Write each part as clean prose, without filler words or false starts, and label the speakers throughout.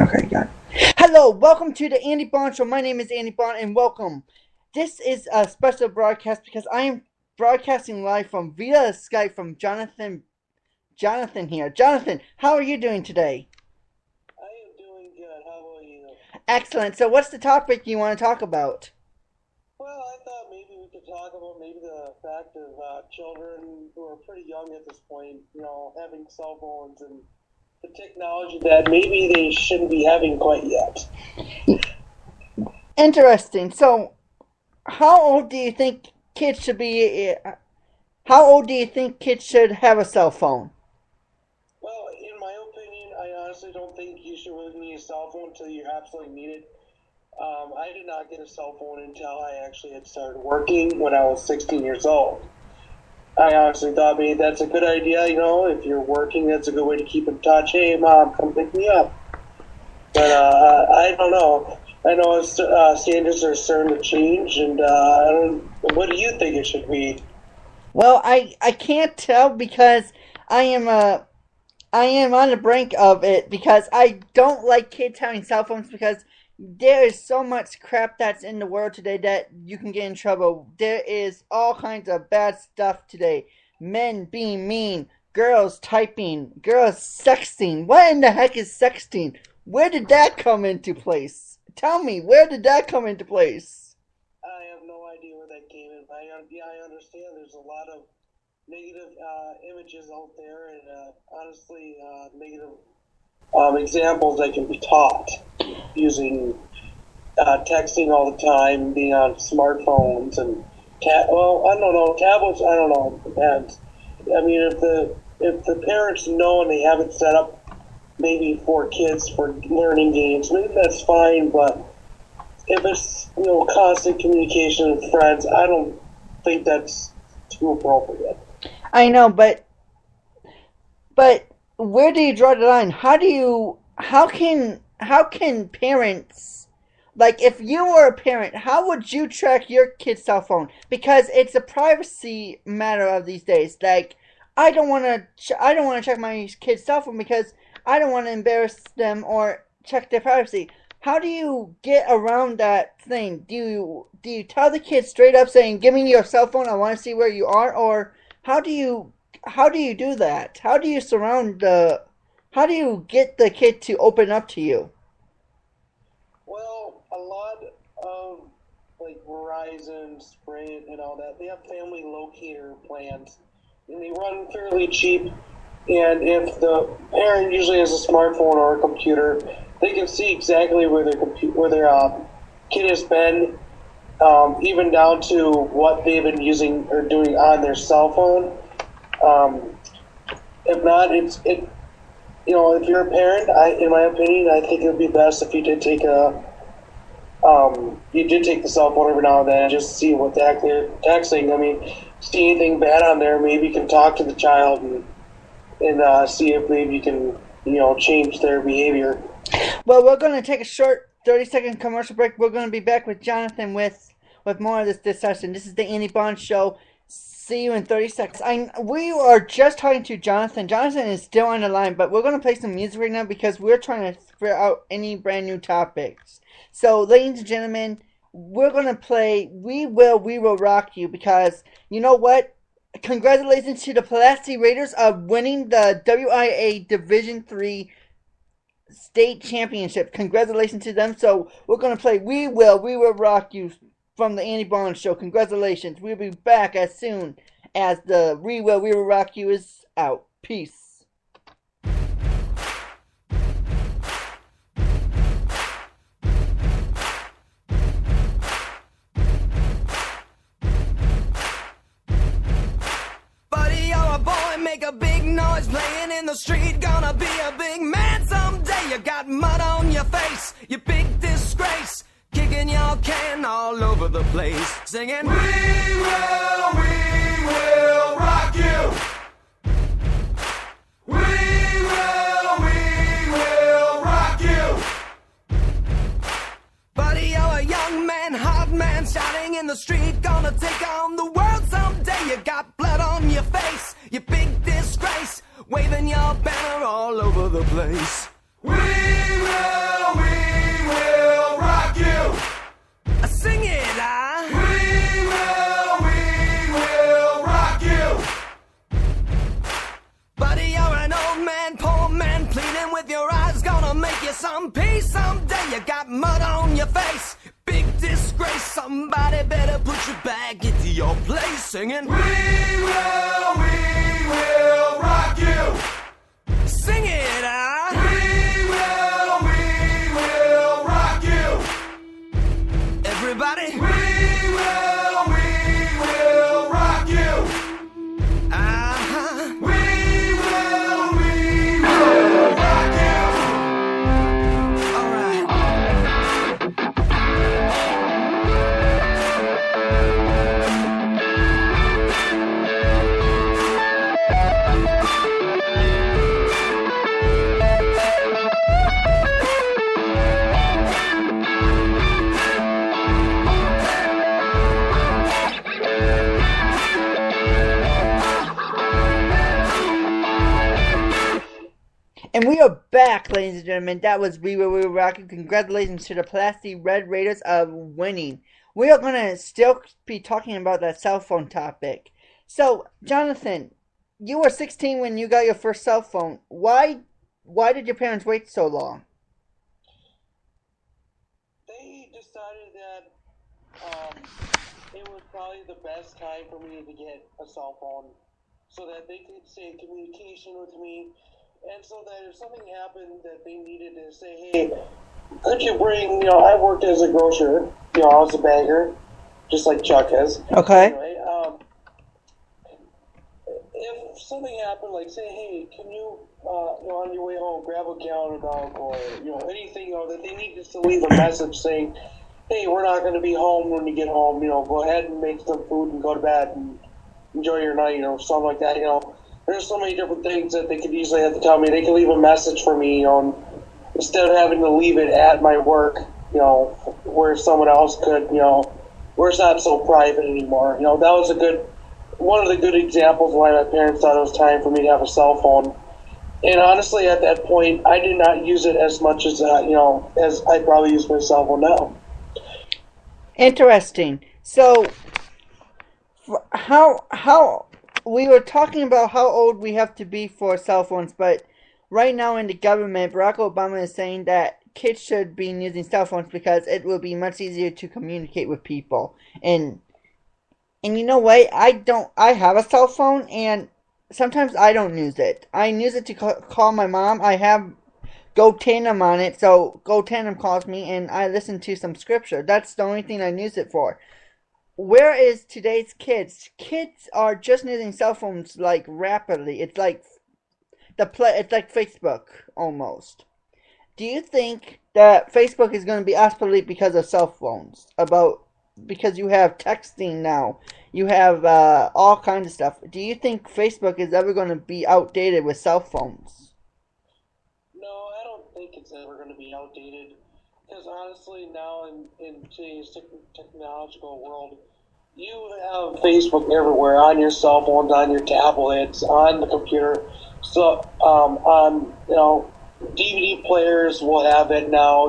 Speaker 1: Okay, got it. Hello, welcome to the Andy Bond Show. My name is Andy Bond, and welcome. This is a special broadcast because I am broadcasting live from via Skype from Jonathan. Jonathan here. Jonathan, how are you doing today?
Speaker 2: I am doing good. How about you?
Speaker 1: Excellent. So, what's the topic you want to talk about?
Speaker 2: Well, I thought maybe we could talk about maybe the fact of children who are pretty young at this point, having cell phones and the technology that maybe they shouldn't be having quite yet.
Speaker 1: Interesting. So, how old do you think kids should be? How old do you think kids should have a cell phone?
Speaker 2: Well, in my opinion, I honestly don't think you should really need a cell phone until you absolutely need it. I did not get a cell phone until I actually had started working when I was 16 years old. I honestly thought maybe that's a good idea, if you're working, that's a good way to keep in touch. Hey, Mom, come pick me up. But I don't know. I know standards are starting to change, and what do you think it should be?
Speaker 1: Well, I can't tell because I am I am on the brink of it because I don't like kids having cell phones because there is so much crap that's in the world today that you can get in trouble. There is all kinds of bad stuff today. Men being mean, girls typing, girls sexting. What in the heck is sexting? Where did that come into place? Tell me, where did that come into place?
Speaker 2: I have no idea where that came in. I understand there's a lot of negative images out there and honestly negative examples that can be taught using texting all the time, being on smartphones and I don't know, tablets. I don't know, it depends. I mean, if the parents know and they have it set up maybe for kids for learning games, maybe that's fine. But if it's constant communication with friends, I don't think that's too appropriate.
Speaker 1: I know, but where do you draw the line? How can parents, like, if you were a parent, how would you track your kid's cell phone? Because it's a privacy matter of these days. Like, I don't want to check my kid's cell phone because I don't want to embarrass them or check their privacy. How do you get around that thing? Do you tell the kid straight up saying, "Give me your cell phone. I want to see where you are," or how do you do that? How do you how do you get the kid to open up to you?
Speaker 2: Well, a lot of like Verizon, Sprint, and all that, they have family locator plans, and they run fairly cheap. And if the parent usually has a smartphone or a computer, they can see exactly where their kid has been, even down to what they've been using or doing on their cell phone. If not, if you're a parent, in my opinion, I think it would be best if you did take the cell phone every now and then and just see what the heck they're texting. I mean, see anything bad on there, maybe you can talk to the child and see if maybe you can, change their behavior.
Speaker 1: Well, we're going to take a short 30-second commercial break. We're going to be back with Jonathan with more of this discussion. This is the Andy Bond Show. See you in 30 seconds. We are just talking to Jonathan. Jonathan is still on the line, but we're going to play some music right now because we're trying to figure out any brand new topics. So, ladies and gentlemen, we're going to play We Will Rock You because, you know what? Congratulations to the Pulaski Raiders of winning the WIA Division III State Championship. Congratulations to them. So, we're going to play We Will Rock You from the Andy Bond Show. Congratulations. We'll be back as soon as the We Will Rock You is out. Peace.
Speaker 3: Buddy, you're a boy, make a big noise playing in the street. Gonna be a big man someday. You got mud on your face, you big disgrace. Kicking your can all over the place, singing, we will rock you. We will rock you. Buddy, you're a young man, hot man, shouting in the street. Gonna take on the world someday. You got blood on your face, you big disgrace. Waving your banner all over the place. We will you some peace someday. You got mud on your face, big disgrace. Somebody better put you back into your place singing, we will rock you. Sing it out. We will rock you. Everybody, we will rock you. Uh-huh. We will rock you. All right.
Speaker 1: And we are back, ladies and gentlemen. That was We Will Rock You. Congratulations to the Plasty Red Raiders of winning. We are going to still be talking about that cell phone topic. So, Jonathan, you were 16 when you got your first cell phone. Why did your parents wait so long?
Speaker 2: They decided that it was probably the best time for me to get a cell phone so that they could stay in communication with me. And so that if something happened that they needed to say, hey, could you bring, I worked as a grocer, I was a bagger, just like Chuck has.
Speaker 1: Okay.
Speaker 2: Anyway, if something happened, like say, hey, can you, on your way home, grab a gallon of milk or, anything, that they need just to leave a message saying, hey, we're not going to be home when you get home, go ahead and make some food and go to bed and enjoy your night or something like that, There's so many different things that they could easily have to tell me. They could leave a message for me, instead of having to leave it at my work, where someone else could, where it's not so private anymore. That was one of the good examples why my parents thought it was time for me to have a cell phone. And honestly, at that point, I did not use it as much as, as I probably use my cell phone now.
Speaker 1: Interesting. So, how we were talking about how old we have to be for cell phones, but right now in the government, Barack Obama is saying that kids should be using cell phones because it will be much easier to communicate with people. And you know what? I have a cell phone, and sometimes I don't use it. I use it to call my mom. I have Go Tandem on it, so Go Tandem calls me, and I listen to some scripture. That's the only thing I use it for. Where is today's kids? Kids are just using cell phones like rapidly. It's like it's like Facebook almost. Do you think that Facebook is going to be obsolete because of cell phones? Because you have texting now, you have all kinds of stuff. Do you think Facebook is ever going to be outdated with cell phones?
Speaker 2: No, I don't think it's ever going to be outdated. Because honestly, now in today's technological world, you have Facebook everywhere, on your cell phones, on your tablets, on the computer. So, DVD players will have it now,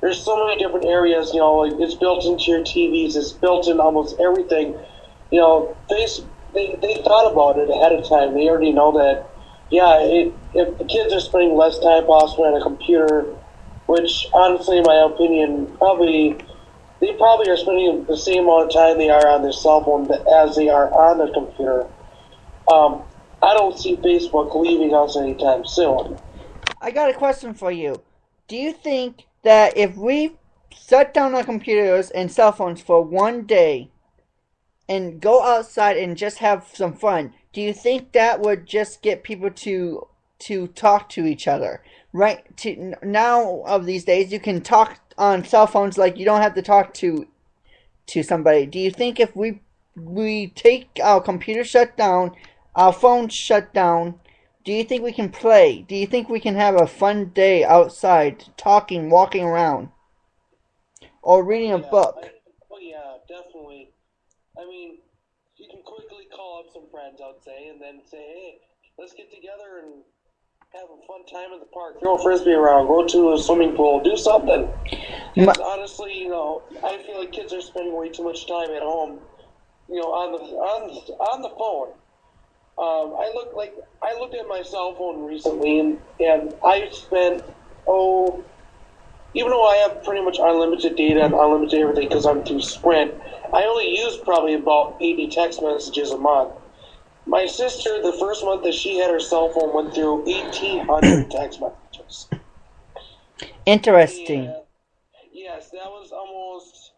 Speaker 2: There's so many different areas, like it's built into your TVs, it's built in almost everything. They thought about it ahead of time. They already know that, if the kids are spending less time possibly on a computer, which honestly, in my opinion, they probably are spending the same amount of time they are on their cell phone as they are on the computer. I don't see Facebook leaving us anytime soon.
Speaker 1: I got a question for you. Do you think that if we shut down our computers and cell phones for one day and go outside and just have some fun, do you think that would just get people to talk to each other? Right? Now of these days, you can talk on cell phones like you don't have to talk to somebody. Do you think if we take our computer shut down, our phones shut down, do you think we can play? Do you think we can have a fun day outside, talking, walking around, or reading a book?
Speaker 2: Yeah, definitely. I mean, you can quickly call up some friends, I'd say, and then say, hey, let's get together and have a fun time in the park. Throw a frisbee around, go to a swimming pool, do something. Because honestly, I feel like kids are spending way too much time at home, on the phone. I looked at my cell phone recently, and I spent oh, even though I have pretty much unlimited data and unlimited everything because I'm through Sprint, I only use probably about 80 text messages a month. My sister, the first month that she had her cell phone, went through 1,800 text messages.
Speaker 1: Interesting.
Speaker 2: And, yes, that was almost.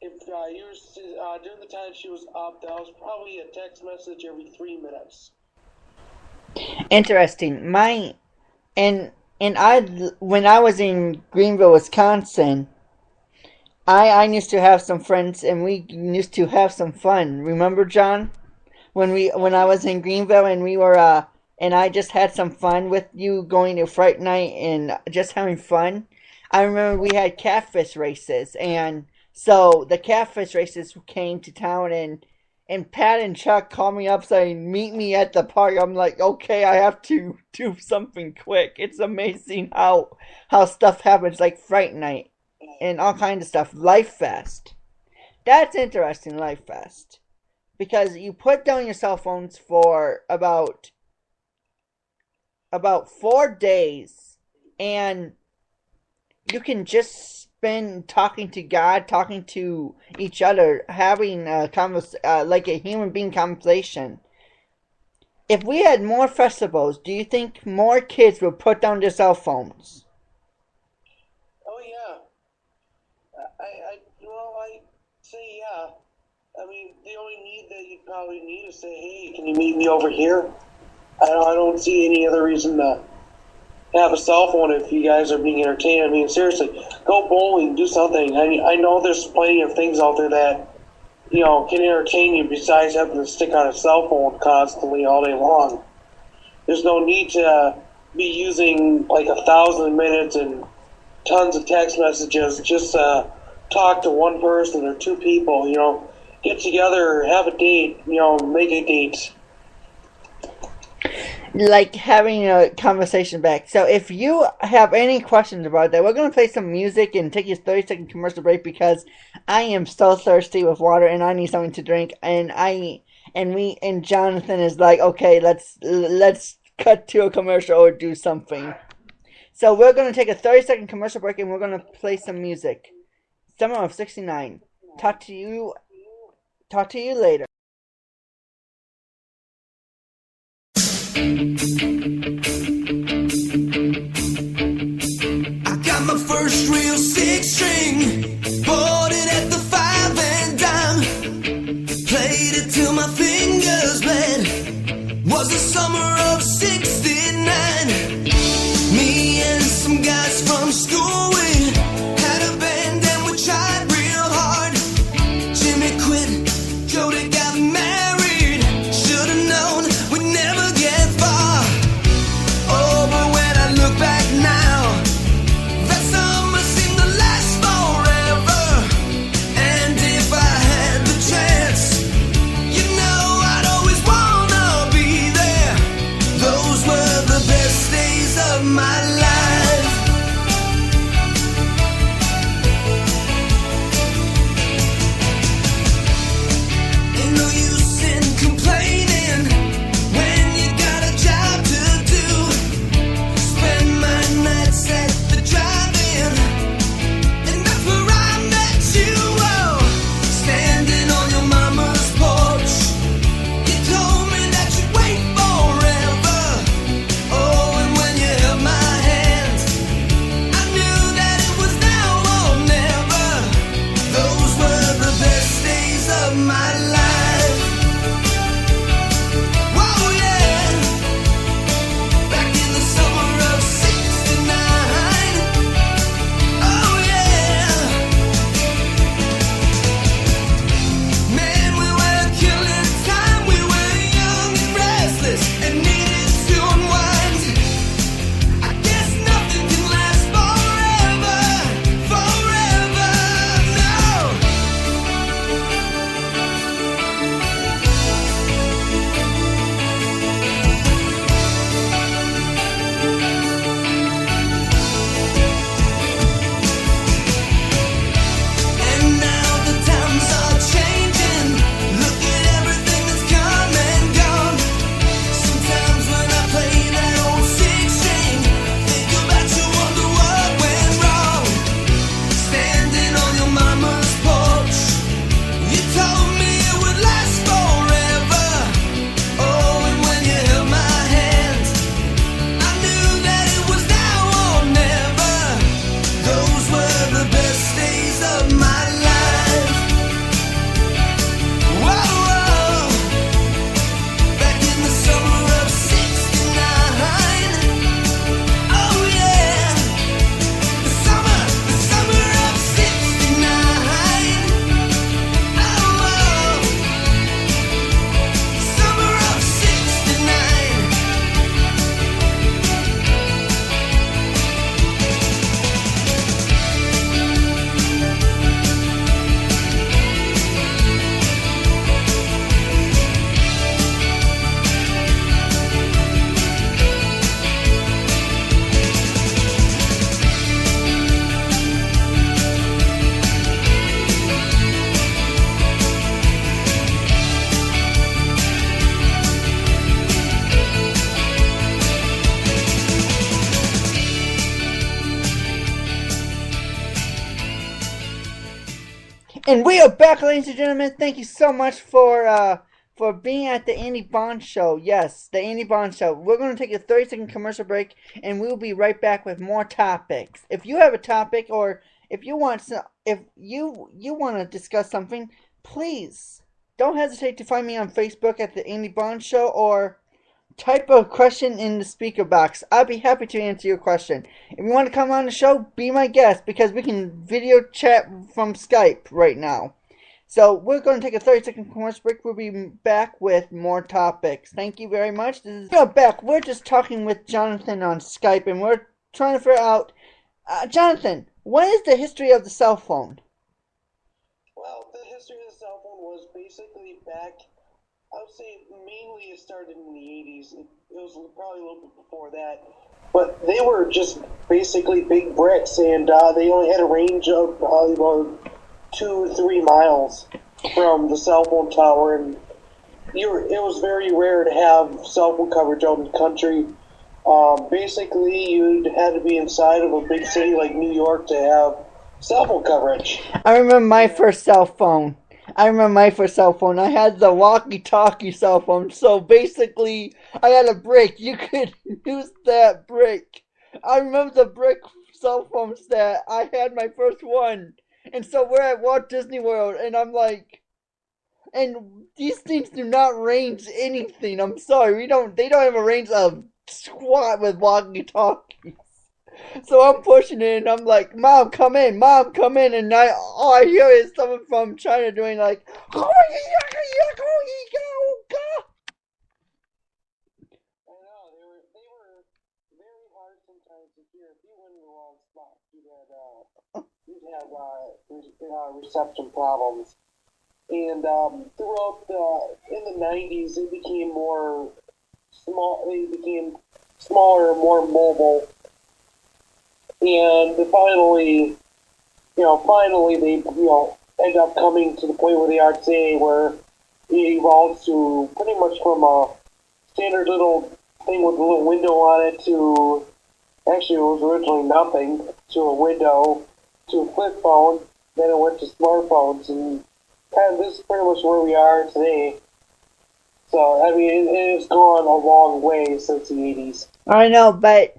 Speaker 2: If you were during the time she was up, that was probably a text message every 3 minutes.
Speaker 1: Interesting. When I was in Greenville, Wisconsin, I used to have some friends and we used to have some fun. Remember, John? When I was in Greenville and we were and I just had some fun with you going to Fright Night and just having fun. I remember we had catfish races, and so the catfish races came to town, and Pat and Chuck called me up saying, "Meet me at the park." I'm like, "Okay, I have to do something quick." It's amazing how stuff happens, like Fright Night and all kinds of stuff. Life Fest. That's interesting, Life Fest. Because you put down your cell phones for about 4 days, and you can just spend talking to God, talking to each other, having a like a human being conversation. If we had more festivals, do you think more kids would put down their cell phones?
Speaker 2: Oh yeah, I say yeah. I mean, the only need that you probably need is say, hey, can you meet me over here? I don't see any other reason to have a cell phone if you guys are being entertained. I mean, seriously, go bowling, do something. I know there's plenty of things out there that, can entertain you besides having to stick on a cell phone constantly all day long. There's no need to be using like 1,000 minutes and tons of text messages just to talk to one person or two people, get together, have a date, make a date.
Speaker 1: Like having a conversation back. So if you have any questions about that, we're going to play some music and take a 30-second commercial break because I am so thirsty with water and I need something to drink. And Jonathan is like, okay, let's cut to a commercial or do something. So we're going to take a 30-second commercial break and we're going to play some music. Summer of '69. Talk to you later.
Speaker 3: I got my first real six-string, bought it at the 5 and dime, played it till my fingers bled. Was the summer of '69. Me and some guys from school, we had a band and we tried real hard. Jimmy quit, Jody got married. Should've known we'd never get far. Oh, but when I look back now, that summer seemed to last forever. And if I had the chance, I'd always wanna be there. Those were the best days of my life.
Speaker 1: And we are back, ladies and gentlemen. Thank you so much for being at the Andy Bond Show. Yes, the Andy Bond Show. We're going to take a 30-second commercial break, and we'll be right back with more topics. If you have a topic, or if you want to discuss something, please don't hesitate to find me on Facebook at the Andy Bond Show, or type a question in the speaker box. I'll be happy to answer your question. If you want to come on the show, be my guest, because we can video chat from Skype right now. So we're going to take a 30-second commercial break. We'll be back with more topics. Thank you very much. We're back. We're just talking with Jonathan on Skype, and we're trying to figure out, Jonathan, what is the history of the cell phone?
Speaker 2: Well, the history of the cell phone was basically back, I would say mainly it started in the 80s. It was probably a little bit before that. But they were just basically big bricks, and they only had a range of probably about 2-3 miles from the cell phone tower. And it was very rare to have cell phone coverage out in the country. Basically, you had to be inside of a big city like New York to have cell phone coverage.
Speaker 1: I remember my first cell phone. I had the walkie-talkie cell phone. So basically, I had a brick. You could use that brick. I remember the brick cell phones that I had my first one. And so we're at Walt Disney World, and I'm like, and these things do not range anything. I'm sorry, they don't have a range of squat with walkie-talkies. So I'm pushing it, and I'm like, Mom, come in, and all I hear is someone from China doing like,
Speaker 2: I know, they were very hard sometimes to hear. If you went in the wrong spot, you'd have reception problems. And throughout in the 90s, it became smaller and more mobile. And finally they, end up coming to the point where they are today, where it evolves to pretty much from a standard little thing with a little window on it to, actually it was originally nothing, to a window, to a flip phone, then it went to smartphones, and kind of this is pretty much where we are today. So, I mean, it's gone a long way since the 80s.
Speaker 1: I know, but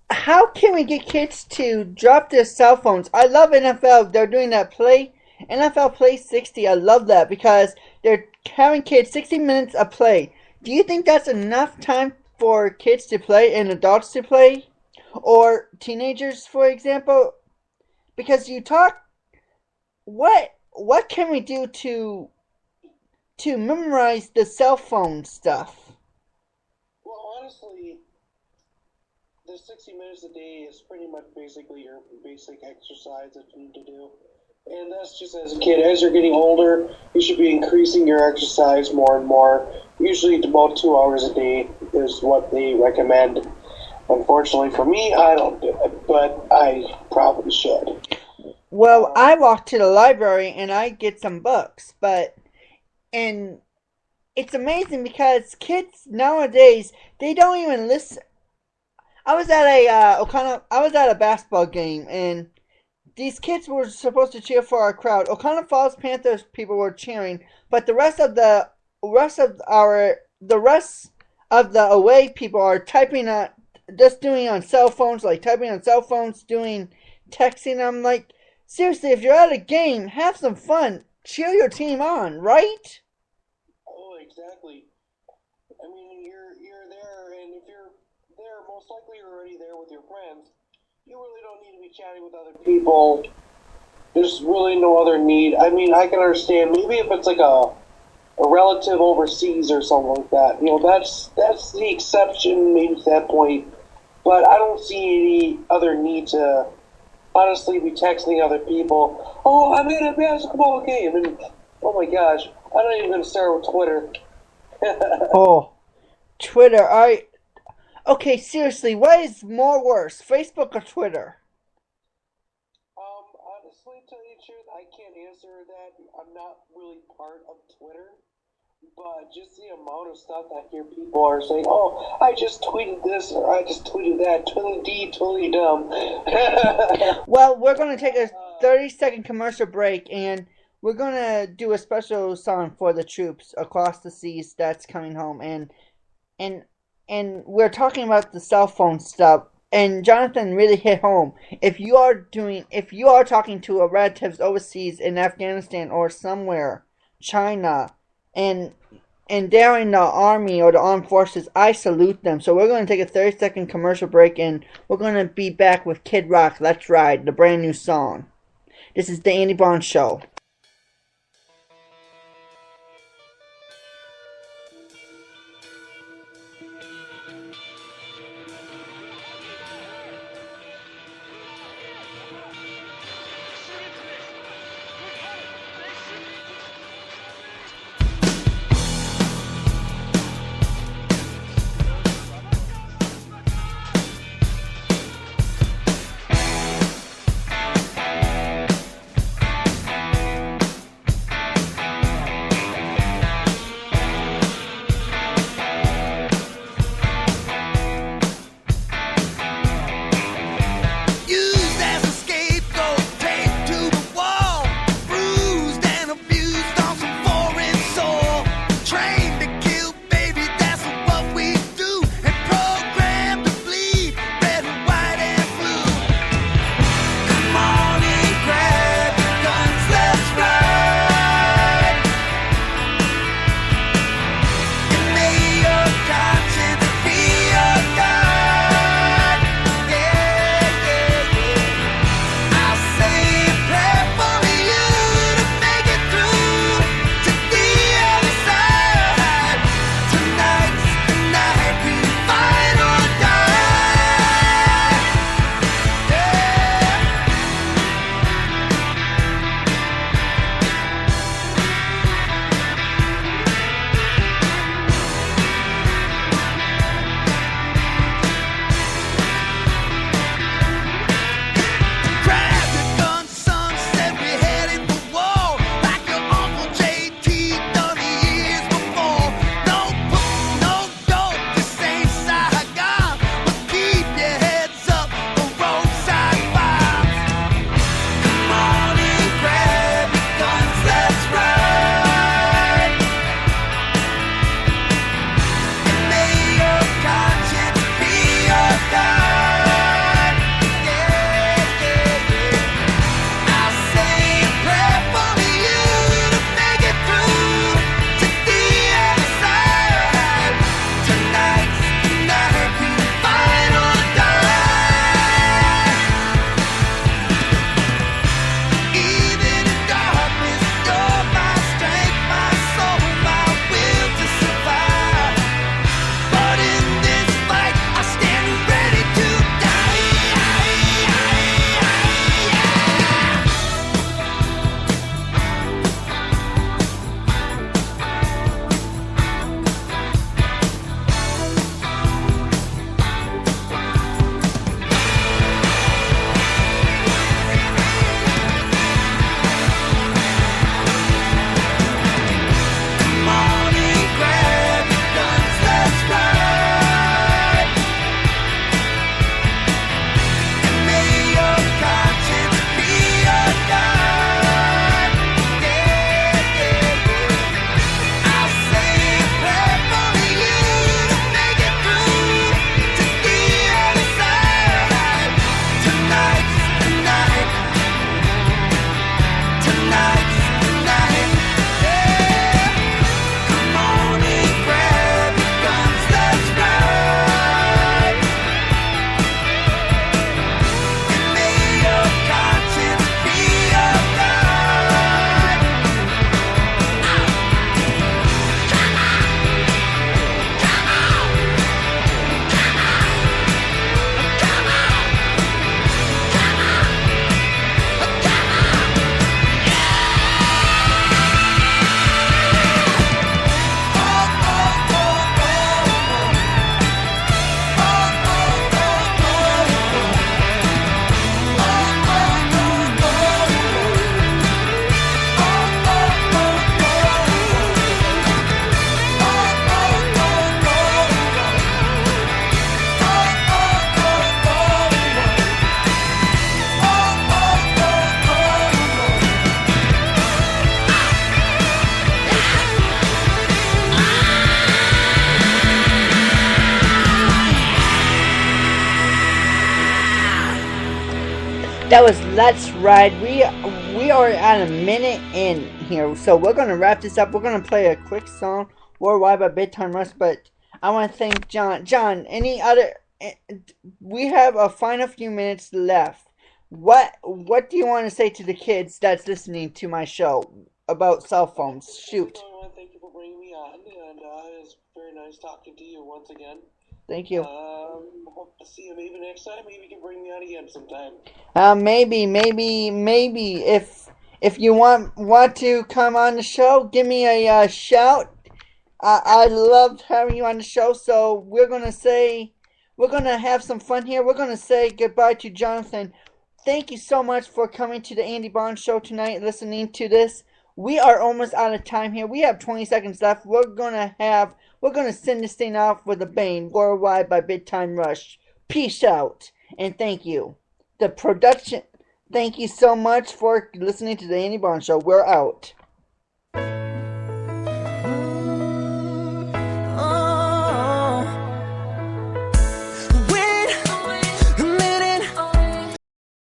Speaker 1: how can we get kids to drop their cell phones? I love NFL. They're doing that NFL Play 60. I love that because they're having kids 60 minutes of play. Do you think that's enough time for kids to play and adults to play? Or teenagers, for example? Because you talk, what can we do to memorize the cell phone stuff?
Speaker 2: Well, honestly, the 60 minutes a day is pretty much basically your basic exercise that you need to do. And that's just as a kid. As you're getting older, you should be increasing your exercise more and more. Usually about 2 hours a day is what they recommend. Unfortunately for me, I don't do it, but I probably should.
Speaker 1: Well, I walk to the library and I get some books, and it's amazing because kids nowadays, they don't even listen. I was at a basketball game, and these kids were supposed to cheer for our crowd. O'Connell Falls Panthers people were cheering, but the rest of the away people are typing doing on cell phones, doing texting. I'm like, seriously, if you're at a game, have some fun. Cheer your team on, right?
Speaker 2: Oh, exactly. I mean, you're there, and if you're there, most likely you're already there with your friends. You really don't need to be chatting with other people. There's really no other need. I mean, I can understand maybe if it's like a relative overseas or something like that. That's the exception maybe to that point. But I don't see any other need to honestly be texting other people. Oh, I'm in a basketball game, and oh my gosh, I'm not even going to start with Twitter.
Speaker 1: Oh, Twitter. Okay, seriously, what is more worse, Facebook or Twitter?
Speaker 2: Honestly, to tell you the truth, I can't answer that. I'm not really part of Twitter. But just the amount of stuff that I hear people are saying, oh, I just tweeted this or I just tweeted that, totally dumb.
Speaker 1: Well, we're going to take a 30-second commercial break, and we're gonna do a special song for the troops across the seas that's coming home, and and we're talking about the cell phone stuff. And Jonathan really hit home. If you are talking to a relatives overseas in Afghanistan or somewhere, China, and they're in the army or the armed forces, I salute them. So we're going to take a 30-second commercial break, and we're going to be back with Kid Rock, Let's Ride, the brand new song. This is the Andy Bond Show. That was Let's Ride. We are at a minute in here, so we're gonna wrap this up. We're gonna play a quick song, Worldwide by Big Time Rush. But I want to thank John. John, any other? We have a final few minutes left. What do you want to say to the kids that's listening to my show about cell phones? Shoot.
Speaker 2: I want to thank you for bringing me on, and it's very nice talking to you once again.
Speaker 1: Thank you.
Speaker 2: Hope to see you maybe next time. Maybe you can bring me on again sometime.
Speaker 1: Maybe. If you want to come on the show, give me a shout. I loved having you on the show. So we're gonna have some fun here. We're gonna say goodbye to Jonathan. Thank you so much for coming to the Andy Bond Show tonight, listening to this. We are almost out of time here. We have 20 seconds left. We're gonna send this thing off with a bang. Worldwide by Big Time Rush. Peace out and thank you. The production. Thank you so much for listening to the Andy Bond Show. We're out.